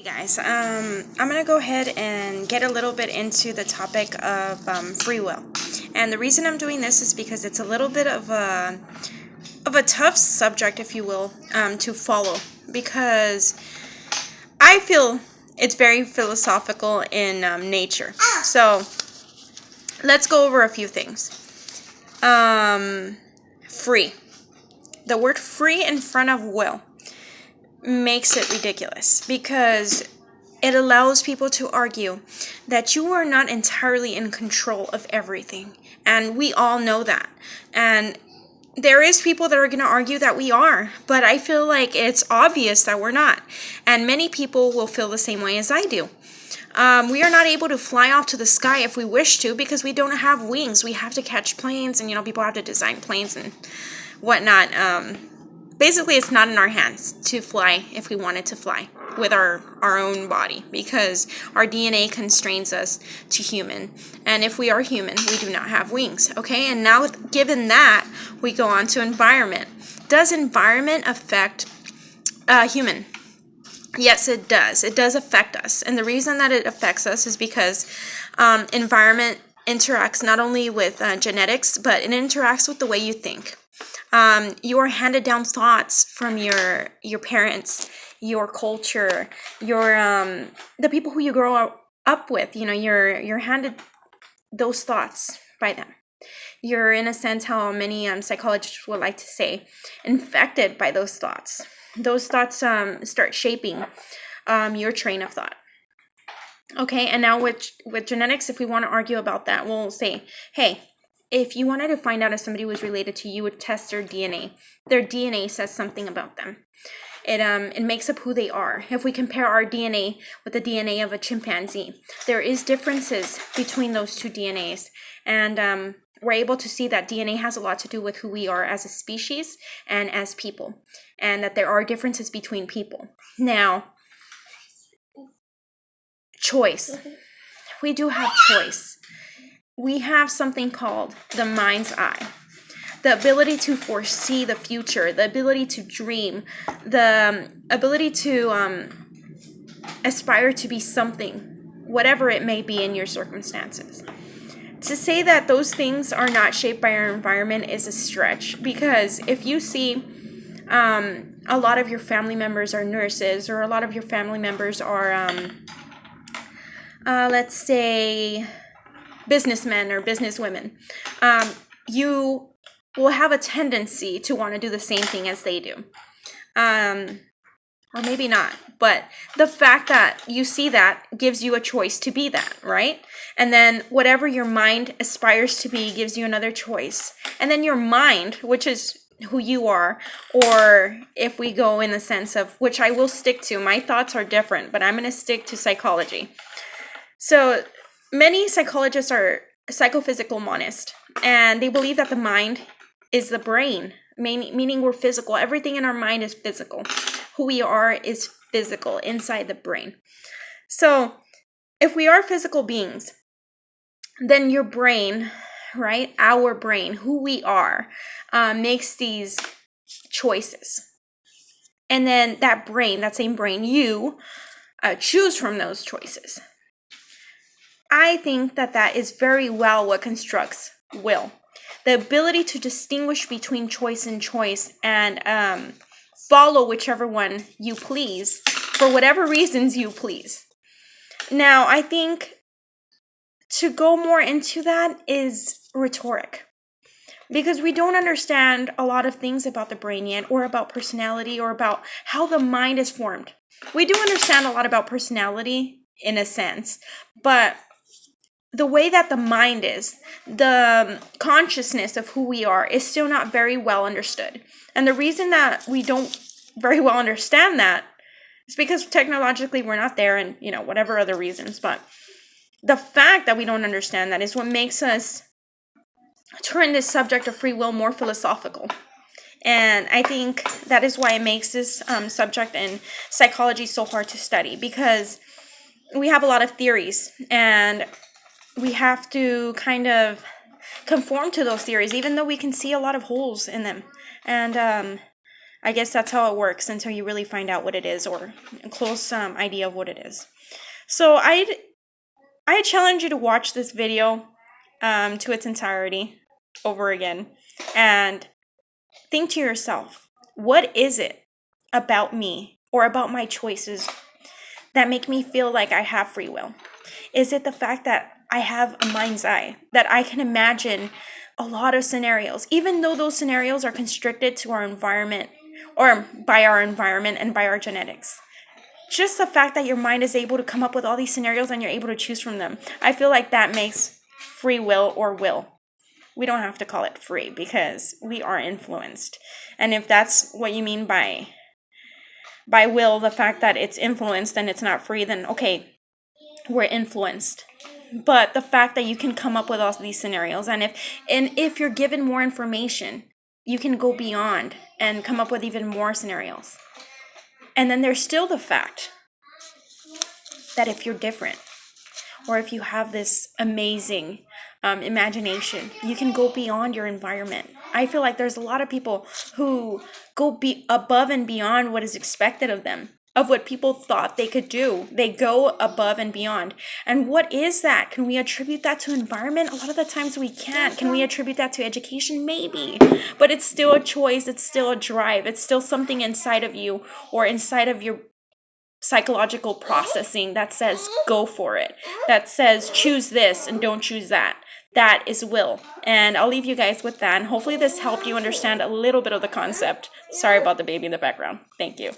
Guys, I'm gonna go ahead and get a little bit into the topic of free will, and the reason I'm doing this is because it's a little bit of a tough subject, if you will, to follow, because I feel it's very philosophical in nature. So let's go over a few things. Free. The word free in front of will makes it ridiculous because it allows people to argue that you are not entirely in control of everything. And we all know that. And there is people that are going to argue that we are, but I feel like it's obvious that we're not. And many people will feel the same way as I do. We are not able to fly off to the sky if we wish to because we don't have wings. We have to catch planes, and people have to design planes and whatnot. Basically, it's not in our hands to fly if we wanted to fly with our own body because our DNA constrains us to human. And if we are human, we do not have wings. Okay, and now given that, we go on to environment. Does environment affect human? Yes, it does. It does affect us. And the reason that it affects us is because environment interacts not only with genetics, but it interacts with the way you think. Your handed down thoughts from your parents, your culture, your the people who you grow up with. You're handed those thoughts by them. You're, in a sense, how many psychologists would like to say, infected by those thoughts. Those thoughts start shaping your train of thought. Okay, and now with genetics, if we want to argue about that, we'll say, hey, if you wanted to find out if somebody was related to you, you would test their DNA. Their DNA says something about them. It makes up who they are. If we compare our DNA with the DNA of a chimpanzee, there is differences between those two DNAs. And we're able to see that DNA has a lot to do with who we are as a species and as people. And that there are differences between people. Now, choice. We do have choice. We have something called the mind's eye. The ability to foresee the future, the ability to dream, the ability to aspire to be something, whatever it may be in your circumstances. To say that those things are not shaped by our environment is a stretch, because if you see a lot of your family members are nurses, or a lot of your family members are, let's say, businessmen or businesswomen, you will have a tendency to want to do the same thing as they do. Or maybe not, but the fact that you see that gives you a choice to be that, right? And then whatever your mind aspires to be gives you another choice. And then your mind, which is who you are, or if we go in the sense of, which I will stick to, my thoughts are different, but I'm going to stick to psychology. So many psychologists are psychophysical monist, and they believe that the mind is the brain, meaning we're physical. Everything in our mind is physical. Who we are is physical inside the brain. So if we are physical beings, then your brain, right, our brain, who we are, makes these choices. And then that same brain, you choose from those choices. I think that is very well what constructs will. The ability to distinguish between choice and follow whichever one you please for whatever reasons you please. Now, I think to go more into that is rhetoric, because we don't understand a lot of things about the brain yet, or about personality, or about how the mind is formed. We do understand a lot about personality in a sense, but the way that the mind is, the consciousness of who we are, is still not very well understood. And the reason that we don't very well understand that is because technologically we're not there, and whatever other reasons. But the fact that we don't understand that is what makes us turn this subject of free will more philosophical. And I think that is why it makes this subject in psychology so hard to study, because we have a lot of theories, and we have to kind of conform to those theories, even though we can see a lot of holes in them. And I guess that's how it works until you really find out what it is, or a close idea of what it is. So I challenge you to watch this video to its entirety over again and think to yourself, what is it about me or about my choices that make me feel like I have free will? Is it the fact that I have a mind's eye, that I can imagine a lot of scenarios, even though those scenarios are constricted to our environment, or by our environment and by our genetics? Just the fact that your mind is able to come up with all these scenarios and you're able to choose from them, I feel like that makes free will or will. We don't have to call it free because we are influenced. And if that's what you mean by will, the fact that it's influenced and it's not free, then okay, we're influenced. But the fact that you can come up with all these scenarios, and if you're given more information, you can go beyond and come up with even more scenarios. And then there's still the fact that if you're different, or if you have this amazing imagination, you can go beyond your environment. I feel like there's a lot of people who go above and beyond what is expected of them, of what people thought they could do. They go above and beyond. And what is that? Can we attribute that to environment? A lot of the times we can't. Can we attribute that to education? Maybe. But it's still a choice. It's still a drive. It's still something inside of you, or inside of your psychological processing, that says go for it, that says choose this and don't choose that. That is will. And I'll leave you guys with that. And hopefully this helped you understand a little bit of the concept. Sorry about the baby in the background. Thank you.